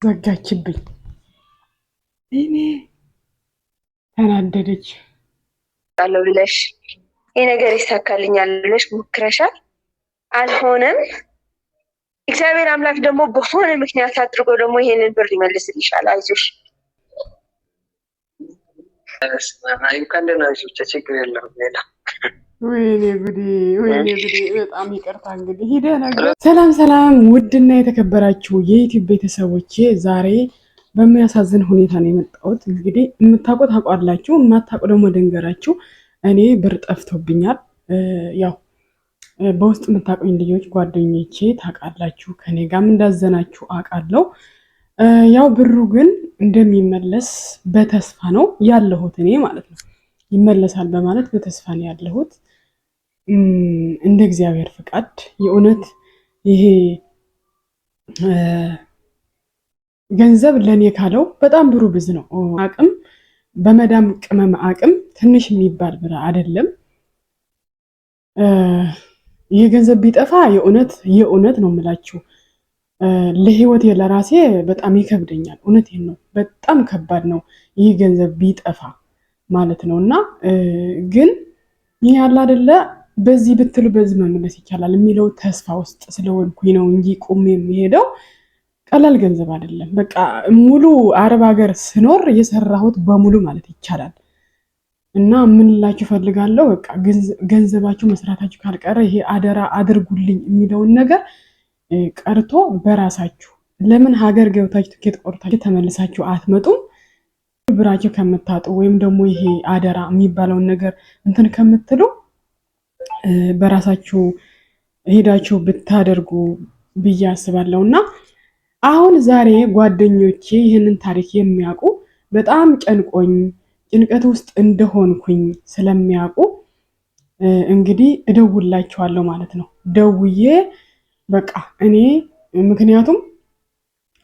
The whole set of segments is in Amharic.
ዘጋችብኝ። እኔ ተናደደች። አለው ብለሽ ይሄ ነገር ይሳካልኛል ብለሽ ሞክረሻል፣ አልሆነም። እግዚአብሔር አምላክ ደግሞ በሆነ ምክንያት አድርጎ ደግሞ ይሄንን ብር ይመልስልሻል። አይዞሽ። ችግር የለውም ሌላ ወይኔ ጉዴ ወይኔ ጉዴ። በጣም ይቅርታ እንግዲህ ሂደ ነገር። ሰላም ውድና የተከበራችሁ የዩቲዩብ ቤተሰቦቼ ዛሬ በሚያሳዝን ሁኔታ ነው የመጣሁት። እንግዲህ የምታውቁት ታውቃላችሁ፣ የማታውቁ ደግሞ ደንገራችሁ። እኔ ብር ጠፍቶብኛል። ያው በውስጥ የምታውቁኝ ልጆች ጓደኞቼ ታውቃላችሁ፣ ከኔ ጋርም እንዳዘናችሁ አውቃለሁ። ያው ብሩ ግን እንደሚመለስ በተስፋ ነው ያለሁት እኔ ማለት ነው። ይመለሳል በማለት በተስፋ ነው ያለሁት። እንደ እግዚአብሔር ፍቃድ የእውነት ይሄ ገንዘብ ለኔ ካለው በጣም ብሩ ብዙ ነው። አቅም በመዳም ቅመም አቅም ትንሽ የሚባል ብር አይደለም። ይሄ ገንዘብ ቢጠፋ የእውነት ነው የምላችሁ ለህይወቴ ለራሴ በጣም ይከብደኛል። እውነቴን ነው፣ በጣም ከባድ ነው ይህ ገንዘብ ቢጠፋ ማለት ነው። እና ግን ይህ ያለ አይደለ በዚህ ብትሉ በዚህ መመለስ ይቻላል የሚለው ተስፋ ውስጥ ስለሆንኩኝ ነው እንጂ ቁም የሚሄደው ቀላል ገንዘብ አይደለም። በቃ ሙሉ አረብ ሀገር ስኖር የሰራሁት በሙሉ ማለት ይቻላል። እና ምን ላችሁ ፈልጋለሁ፣ በቃ ገንዘባችሁ መስራታችሁ ካልቀረ ይሄ አደራ አድርጉልኝ የሚለውን ነገር ቀርቶ በራሳችሁ ለምን ሀገር ገብታችሁ ትኬት ቆርጣችሁ ተመልሳችሁ አትመጡም? ብራችሁ ከምታጡ ወይም ደግሞ ይሄ አደራ የሚባለውን ነገር እንትን ከምትሉ በራሳችሁ ሄዳችሁ ብታደርጉ ብዬ አስባለሁ። እና አሁን ዛሬ ጓደኞቼ ይህንን ታሪክ የሚያውቁ በጣም ጨንቆኝ ጭንቀት ውስጥ እንደሆንኩኝ ስለሚያውቁ እንግዲህ እደውላችኋለሁ ማለት ነው። ደውዬ በቃ ምክንያቱም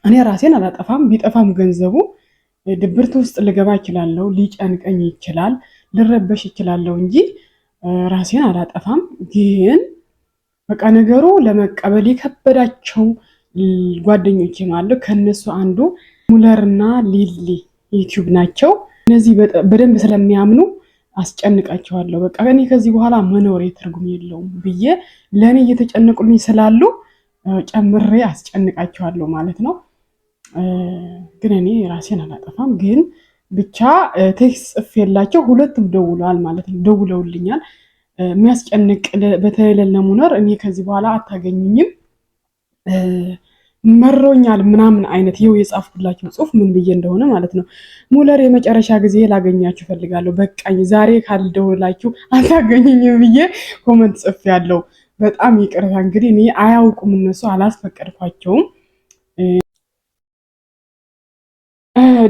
እኔ ራሴን አላጠፋም፣ ቢጠፋም ገንዘቡ ድብርት ውስጥ ልገባ ይችላለሁ፣ ሊጨንቀኝ ይችላል፣ ልረበሽ ይችላለሁ እንጂ ራሴን አላጠፋም። ግን በቃ ነገሩ ለመቀበል የከበዳቸው ጓደኞቼ ማለት ከነሱ አንዱ ሙለርና ሊሊ ዩቲዩብ ናቸው። እነዚህ በደንብ ስለሚያምኑ አስጨንቃቸዋለሁ። በቃ እኔ ከዚህ በኋላ መኖሬ ትርጉም የለውም ብዬ ለእኔ እየተጨነቁልኝ ስላሉ ጨምሬ አስጨንቃቸዋለሁ ማለት ነው። ግን እኔ ራሴን አላጠፋም። ግን ብቻ ቴክስት ጽፌላቸው ሁለቱም ደውለዋል ማለት ነው። ደውለውልኛል። የሚያስጨንቅ በተለይ ለሙነር እኔ ከዚህ በኋላ አታገኙኝም መሮኛል ምናምን አይነት ይኸው የጻፍኩላችሁ ጽሁፍ ምን ብዬ እንደሆነ ማለት ነው። ሙለር የመጨረሻ ጊዜ ላገኛችሁ ፈልጋለሁ፣ በቃኝ፣ ዛሬ ካልደውላችሁ አታገኙኝም ብዬ ኮመንት ጽፌያለሁ። በጣም ይቅርታ እንግዲህ እኔ አያውቁም፣ እነሱ አላስፈቀድኳቸውም።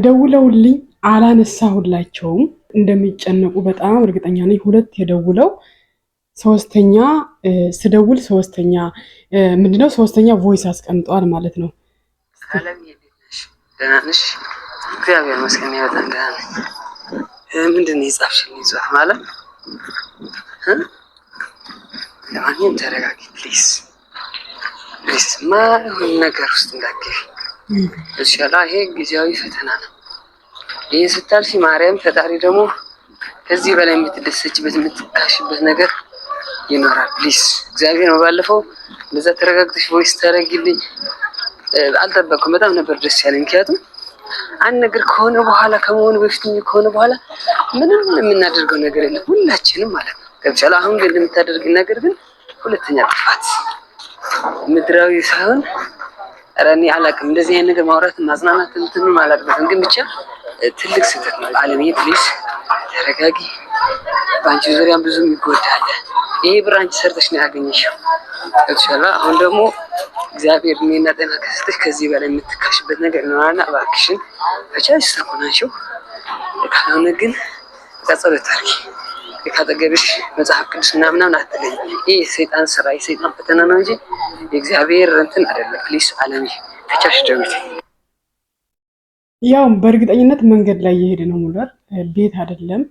ደውለውልኝ አላነሳሁላቸውም። እንደሚጨነቁ በጣም እርግጠኛ ነኝ። ሁለት የደውለው ሶስተኛ ስደውል ሶስተኛ ቮይስ አስቀምጠዋል ማለት ነው። ደህና ነሽ? እግዚአብሔር ይመስገን በጣም ደህና ነኝ። ምንድን ነው የጻፍሽልኝ ጽሑፍ ማለት? ለማንኛውም ተረጋጊ ፕሊዝ። ማይሆን ነገር ውስጥ እንዳትገቢ እሺላ። ይሄ ጊዜያዊ ፈተና ነው። ይህን ስታልፊ ማርያም ፈጣሪ ደግሞ ከዚህ በላይ የምትደሰችበት የምትካሽበት ነገር ይኖራል። ፕሊዝ እግዚአብሔር ነው። ባለፈው እንደዛ ተረጋግተሽ ቮይስ ታደርጊልኝ አልጠበቅኩም። በጣም ነበር ደስ ያለኝ። ምክንያቱም አንድ ነገር ከሆነ በኋላ ከመሆኑ በፊት ከሆነ በኋላ ምንም የምናደርገው ነገር የለም ሁላችንም ማለት ነው። ገብቻለሁ። አሁን ግን የምታደርግ ነገር ግን ሁለተኛ ጥፋት ምድራዊ ሳይሆን እኔ አላውቅም። እንደዚህ አይነት ነገር ማውራት ማጽናናት እንትንም አላውቅም። ግን ብቻ ትልቅ ስህተት ነው። አለምዬ ፕሊዝ ተረጋጊ። በአንቺ ዙሪያም ብዙ ይጎዳል። ይሄ ብር አንቺ ሰርተሽ ነው ያገኘሽው። ገብቻለሁ። አሁን ደግሞ እግዚአብሔር እኔና ጤና ከሰጠሽ ከዚህ በላይ የምትካሽበት ነገር ነውና እባክሽን በቻልሽ ተኮናሽው። ካልሆነ ግን ጸሎት አድርጊ። ካጠገብሽ መጽሐፍ ቅዱስ ምናምን አትገኝ። ይሄ የሰይጣን ስራ የሰይጣን ፈተና ነው እንጂ የእግዚአብሔር እንትን አይደለም። ፕሊስ አለሚ ተቻሽ ደውት። ያው በእርግጠኝነት መንገድ ላይ እየሄደ ነው ሙለር፣ ቤት አይደለም።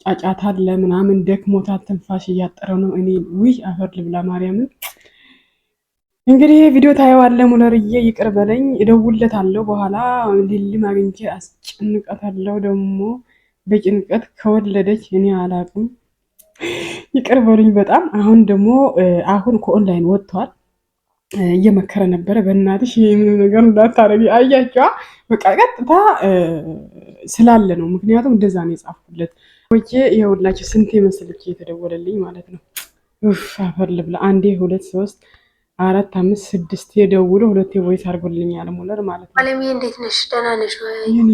ጫጫታ አለ ምናምን፣ ደክሞታል፣ ትንፋሽ እያጠረው ነው። እኔ ውይ አፈር ልብላ ማርያምን። እንግዲህ ቪዲዮ ታየዋለህ ሙለርዬ፣ ይቅር በለኝ፣ እደውልለታለሁ በኋላ ሊሊ አግኝቼ አስጨንቃታለሁ። ደግሞ በጭንቀት ከወለደች እኔ አላቅም። ይቅር በሉኝ በጣም። አሁን ደግሞ አሁን ከኦንላይን ወጥቷል እየመከረ ነበረ። በእናትሽ ይህን ነገር እንዳታረጊ። አያቸዋ በቃ ቀጥታ ስላለ ነው። ምክንያቱም እንደዛ ነው የጻፍኩለት። ወጪ ይኸውላችሁ ስንት መስልክ የተደወለልኝ ማለት ነው። አፈር ልብላ። አንዴ 2 3 4 5 6 የደውሎ 2 የቮይስ አድርጎልኛል ሙለር ማለት ነው። አለምዬ እንዴት ነሽ? ደህና ነሽ ወይ? የኔ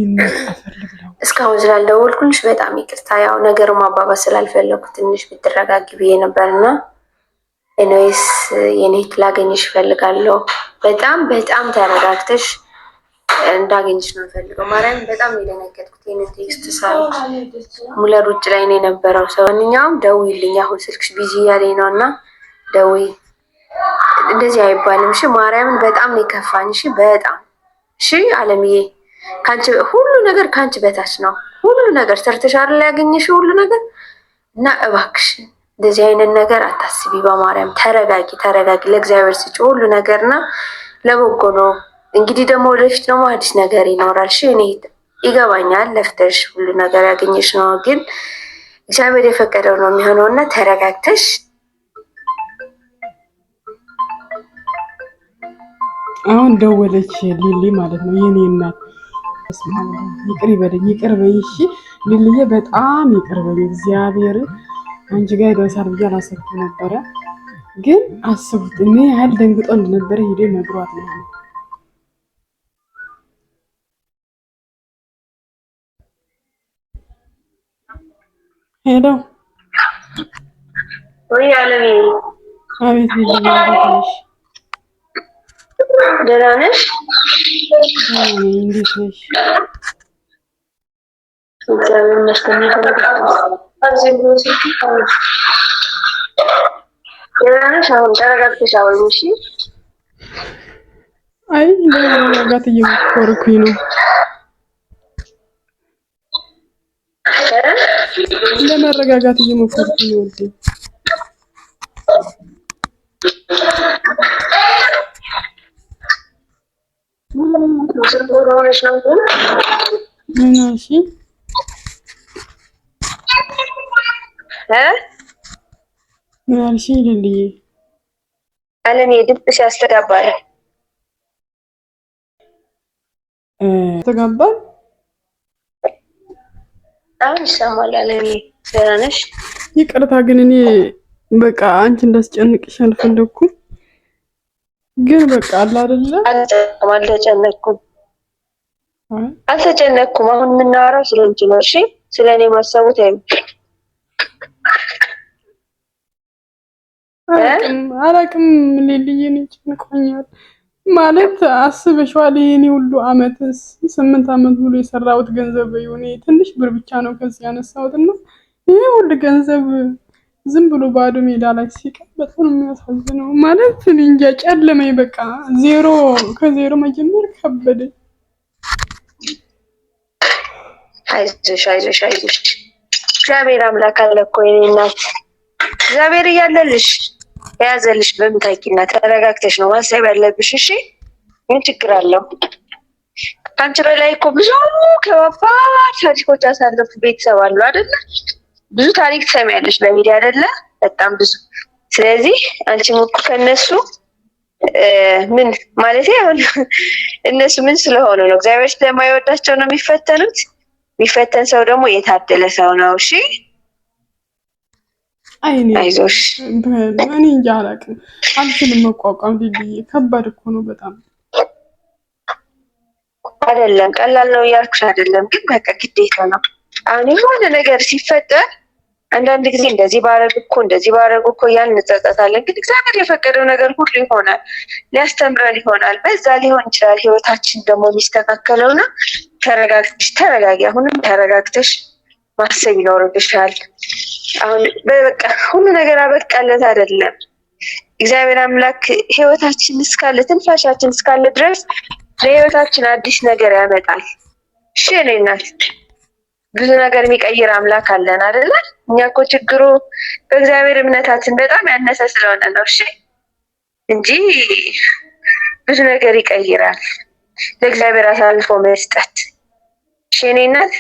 አፈር ልብላ። እስካሁን ስላልደወልኩልሽ በጣም ይቅርታ። ያው ነገሩ ማባባስ ስላልፈለኩ ትንሽ ብትረጋጊ ብዬ ነበርና ኤኒዌይስ የኔ ላገኝሽ እፈልጋለሁ። በጣም በጣም ተረጋግተሽ እንዳገኝሽ ነው ፈልገው። ማርያም በጣም የደነገጥኩት ይህንን ቴክስት ሳይ ሙለር ውጭ ላይ ነው የነበረው። ሰው ማንኛውም ደውይልኝ፣ አሁን ስልክሽ ቢዚ እያለኝ ነው እና ደውይ። እንደዚህ አይባልም። እሺ ማርያምን በጣም ነው የከፋኝ። እሺ በጣም እሺ አለምዬ፣ ካንቺ ሁሉ ነገር ካንቺ በታች ነው። ሁሉ ነገር ሰርተሽ አይደል ያገኘሽው ሁሉ ነገር እና እባክሽ እንደዚህ አይነት ነገር አታስቢ። በማርያም ተረጋጊ፣ ተረጋጊ። ለእግዚአብሔር ስጪ ሁሉ ነገርና ለበጎ ነው። እንግዲህ ደግሞ ወደፊት ደግሞ አዲስ ነገር ይኖራል። እሺ እኔ ይገባኛል፣ ለፍተሽ ሁሉ ነገር ያገኘሽ ነው፣ ግን እግዚአብሔር የፈቀደው ነው የሚሆነው እና ተረጋግተሽ አሁን ደወለች ሊሊ ማለት ነው የኔ እናት። ይቅር ይበለኝ፣ ይቅር በይ እሺ ሊሊዬ፣ በጣም ይቅር በይ። እግዚአብሔር አንቺ ጋር ይደርሳል ብዬ አላሰብኩም ነበረ፣ ግን አስቡት እኔ ያህል ደንግጦ እንደነበረ ሄዶ ነግሯት ነው። ሄሎ ወይ አለሚ። አቤት ሊሊ፣ ነሽ? ደህና ነሽ? እንዴት ነሽ? እግዚአብሔር ይመስገን። ደህና ነሽ? አሁን ተረጋግተሽ አውሪ እሺ። አይ ለመረጋጋት እየሞከርኩኝ ነው። ለመረጋጋት እየሞከርኩኝ ነው። እሺ ምን አልሽ ሊሊዬ? አለሜ ድምፅሽ ያስተጋባል። ያስተጋባል? አሁን ይሰማል። አለሜ ደህና ነሽ? ይቅርታ ግን እኔ በቃ አንቺ እንዳስጨንቅሽ አልፈለኩም። ግን በቃ አለ አይደለ? አልተጨነቅኩም። አሁን የምናወራው ስለንቺ ነው። እሺ ስለኔ ማሰቡት አላቅም ሊሊዬ፣ እኔ ጨንቆኛል ማለት አስበሽዋል። የኔ ሁሉ አመት 8 አመት ሙሉ የሰራሁት ገንዘብ ይሁን ትንሽ ብር ብቻ ነው ከዚህ ያነሳሁት እና ይሄ ሁሉ ገንዘብ ዝም ብሎ ባዶ ሜዳ ላይ ሲቀር በጣም ነው የሚያሳዝነው። ማለት እኔ እንጃ ጨለመኝ። በቃ ከዜሮ መጀመር ከበደኝ። አይዞሽ አይዞሽ አይዞሽ፣ እግዚአብሔር አምላክ አለ እኮ የኔ እናት። እግዚአብሔር እያለልሽ የያዘልሽ በምታውቂና ተረጋግተሽ ነው ማሰብ ያለብሽ። እሺ ምን ችግር አለው? ከአንቺ በላይ እኮ ብዙ ከባባድ ታሪኮች ያሳለፉ ቤተሰብ አሉ አይደለ? ብዙ ታሪክ ትሰሚያለሽ በሚዲያ አይደለ? በጣም ብዙ። ስለዚህ አንቺም እኮ ከነሱ ምን ማለት አሁን እነሱ ምን ስለሆኑ ነው? እግዚአብሔር ስለማይወዳቸው ነው የሚፈተኑት። የሚፈተን ሰው ደግሞ የታደለ ሰው ነው። እሺ አይዞሽ። እኔ እንጃ አላውቅም፣ አልችልም መቋቋም። ሊሊዬ ከባድ እኮ ነው በጣም። አይደለም ቀላል ነው እያልኩሽ አይደለም፣ ግን በቃ ግዴታ ነው። አሁን የሆነ ነገር ሲፈጠር አንዳንድ ጊዜ እንደዚህ ባረግ እኮ እያልን እንጸጸታለን። ግን እግዚአብሔር የፈቀደው ነገር ሁሉ ይሆናል፣ ሊያስተምረን ይሆናል። በዛ ሊሆን ይችላል ህይወታችን ደግሞ የሚስተካከለውና ተረጋጊ። አሁንም ተረጋግተሽ ማሰብ ይኖርብሻል። አሁን በቃ ሁሉ ነገር አበቃለት አይደለም። እግዚአብሔር አምላክ ህይወታችን እስካለ ትንፋሻችን እስካለ ድረስ ለህይወታችን አዲስ ነገር ያመጣል። እሺ እኔ እናት ብዙ ነገር የሚቀይር አምላክ አለን አይደለ? እኛ እኮ ችግሩ በእግዚአብሔር እምነታችን በጣም ያነሰ ስለሆነ ነው። እሺ እንጂ ብዙ ነገር ይቀይራል። ለእግዚአብሔር አሳልፎ መስጠት። እሺ የኔ እናት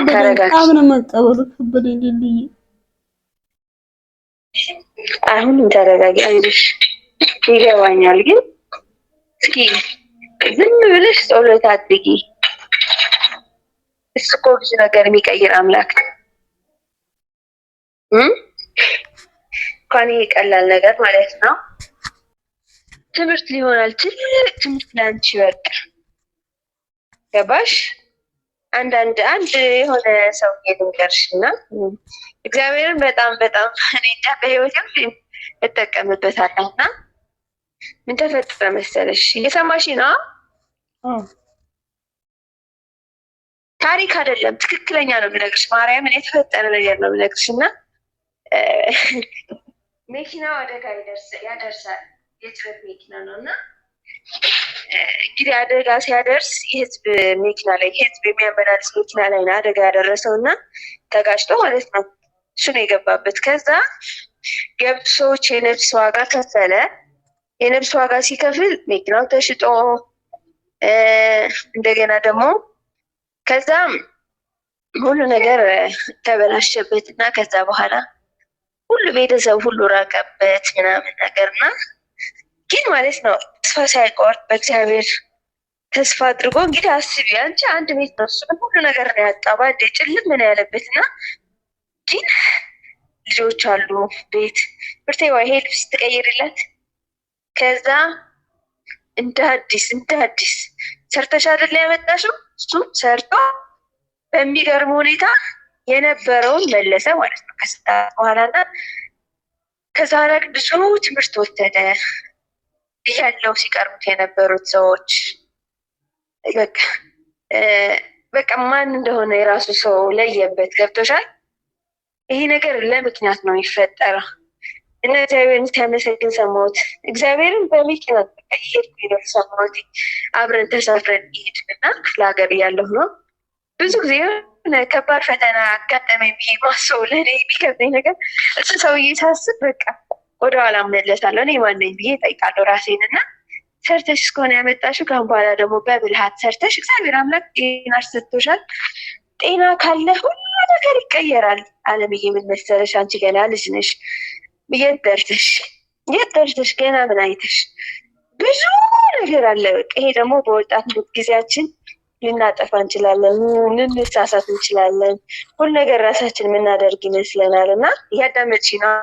ተረጋጊ። አምነ መቀበሉ ከበደኝ ልልይ። አሁንም ተረጋጊ፣ አይዞሽ፣ ይገባኛል። ግን እስኪ ዝም ብለሽ ጸሎት አድርጊ። እሱ እኮ ብዙ ነገር የሚቀይር አምላክ ነው። እንኳን ይሄ ቀላል ነገር ማለት ነው ትምህርት ሊሆናል። ትልቅ ትምህርት ለአንቺ በቃ ገባሽ? አንድ የሆነ ሰው ልንገርሽ እና እግዚአብሔርን በጣም እኔ እንጃ በህይወት እጠቀምበታለሁ እና ምን ተፈጠረ መሰለሽ? እየሰማሽ ነው? ታሪክ አይደለም፣ ትክክለኛ ነው የምነግርሽ። ማርያምን የተፈጠረ ነገር ነው የምነግርሽ እና መኪናው አደጋ ያደርሳል። የጭነት መኪና ነው እና እንግዲህ አደጋ ሲያደርስ የህዝብ መኪና ላይ የህዝብ የሚያመላልስ መኪና ላይ ነው አደጋ ያደረሰው እና ተጋጭቶ ማለት ነው። እሱ ነው የገባበት። ከዛ ገብቶ ሰዎች የነፍስ ዋጋ ከፈለ። የነፍስ ዋጋ ሲከፍል መኪናው ተሽጦ እንደገና ደግሞ ከዛም ሁሉ ነገር ተበላሸበት እና ከዛ በኋላ ሁሉ ቤተሰብ ሁሉ ራቀበት ምናምን ነገርና ግን ማለት ነው ተስፋ ሳይቆርጥ በእግዚአብሔር ተስፋ አድርጎ እንግዲህ አስቢ አንቺ አንድ ቤት ነው እሱ ሁሉ ነገር ነው ያጣው ባንዴ ጭልም ምን ያለበት እና ግን ልጆች አሉ ቤት ብርቴዋ ይሄ ልብስ ትቀይርላት ከዛ እንደ አዲስ ሰርተሽ አይደል ያመጣሽው እሱም ሰርቶ በሚገርም ሁኔታ የነበረውን መለሰ ማለት ነው ከስታ በኋላና ከዛ ላይ ብዙ ትምህርት ወሰደ ያለው ሲቀርቡት የነበሩት ሰዎች በቃ ማን እንደሆነ የራሱ ሰው ለየበት። ገብቶሻል? ይሄ ነገር ለምክንያት ነው የሚፈጠረው። እና እግዚአብሔርን ሲያመሰግን ሰማሁት። እግዚአብሔርን በመኪና እየሄድኩ ነው ሰማሁት። አብረን ተሳፍረን እየሄድን እና ክፍለ ሀገር እያለሁ ነው ብዙ ጊዜ ከባድ ፈተና አጋጠመኝ ብዬ ማሰው ለእኔ የሚከብደኝ ነገር እሱ ሰውዬ ሳስብ በቃ ወደኋላ እመለሳለሁ። እኔ ማነኝ ብዬ እጠይቃለሁ ራሴን እና ሰርተሽ እስከሆነ ያመጣሽው ከአሁን በኋላ ደግሞ በብልሃት ሰርተሽ እግዚአብሔር አምላክ ጤና ሰጥቶሻል። ጤና ካለ ሁሉ ነገር ይቀየራል። አለምዬ ምን መሰለሽ አንቺ ገና ልጅ ነሽ። የት ደርሰሽ ገና ምን አይተሽ ብዙ ነገር አለ። በቃ ይሄ ደግሞ በወጣትነት ጊዜያችን ልናጠፋ እንችላለን፣ ልንሳሳት እንችላለን። ሁሉ ነገር ራሳችን የምናደርግ ይመስለናል እና እያዳመጥሽ ነው?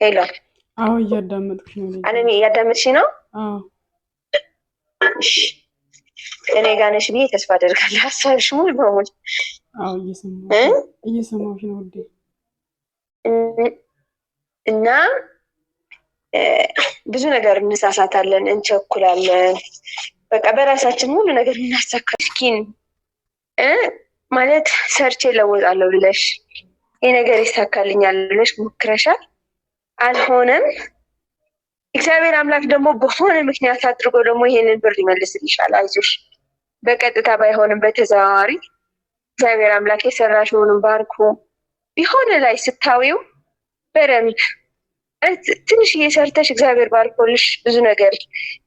ሄሎ፣ አዎ እያዳመጥኩሽ ነው። አለሜ እያዳመጥሽ ነው? እኔ ጋር ነሽ ብዬ ተስፋ አደርጋለሁ። ሀሳብሽ ሙሉ በሙሉ አዎ እየሰማሁሽ ነው ውዴ። እና ብዙ ነገር እንሳሳታለን፣ እንቸኩላለን። በቃ በራሳችን ሁሉ ነገር እናሳካል። እስኪን ማለት ሰርቼ ለወጣለሁ ብለሽ ይህ ነገር ይሳካልኛል ብለሽ ሞክረሻል፣ አልሆነም። እግዚአብሔር አምላክ ደግሞ በሆነ ምክንያት አድርጎ ደግሞ ይሄንን ብር ይመልስልሻል። አይዞሽ፣ በቀጥታ ባይሆንም በተዘዋዋሪ እግዚአብሔር አምላክ የሰራሽውንም ባርኮ ቢሆነ ላይ ስታዊው በደንብ ትንሽ እየሰርተሽ እግዚአብሔር ባርኮልሽ ብዙ ነገር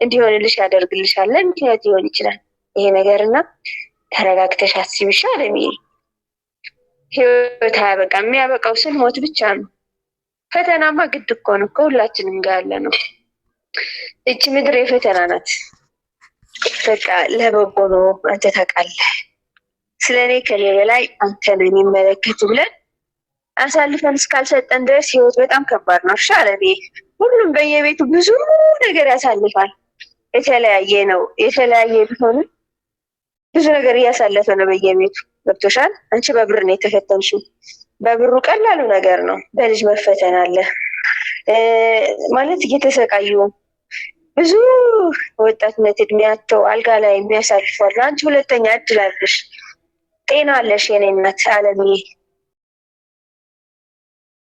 እንዲሆንልሽ ያደርግልሻል። ለምክንያት ሊሆን ይችላል ይሄ ነገር እና ተረጋግተሽ አስቢሻል። ህይወት አያበቃም። የሚያበቃው ስንሞት ብቻ ነው። ፈተናማ ግድ እኮ ነው፣ ከሁላችንም ጋር ያለ ነው። እቺ ምድር የፈተና ናት። በቃ ለበጎ ነው። አንተ ታውቃለህ፣ ስለ እኔ ከኔ በላይ አንተን የሚመለከት ብለን አሳልፈን እስካልሰጠን ድረስ ህይወት በጣም ከባድ ነው። እሺ አለሜ፣ ሁሉም በየቤቱ ብዙ ነገር ያሳልፋል። የተለያየ ነው። የተለያየ ቢሆንም ብዙ ነገር እያሳለፈ ነው በየቤቱ። ገብቶሻል? አንቺ በብር ነው የተፈተንሽው። በብሩ ቀላሉ ነገር ነው። በልጅ መፈተን አለ ማለት እየተሰቃዩ ብዙ ወጣትነት እድሜያቸው አልጋ ላይ የሚያሳልፋሉ። አንቺ ሁለተኛ እድል አለሽ። ጤና አለሽ የኔ እናት አለምዬ።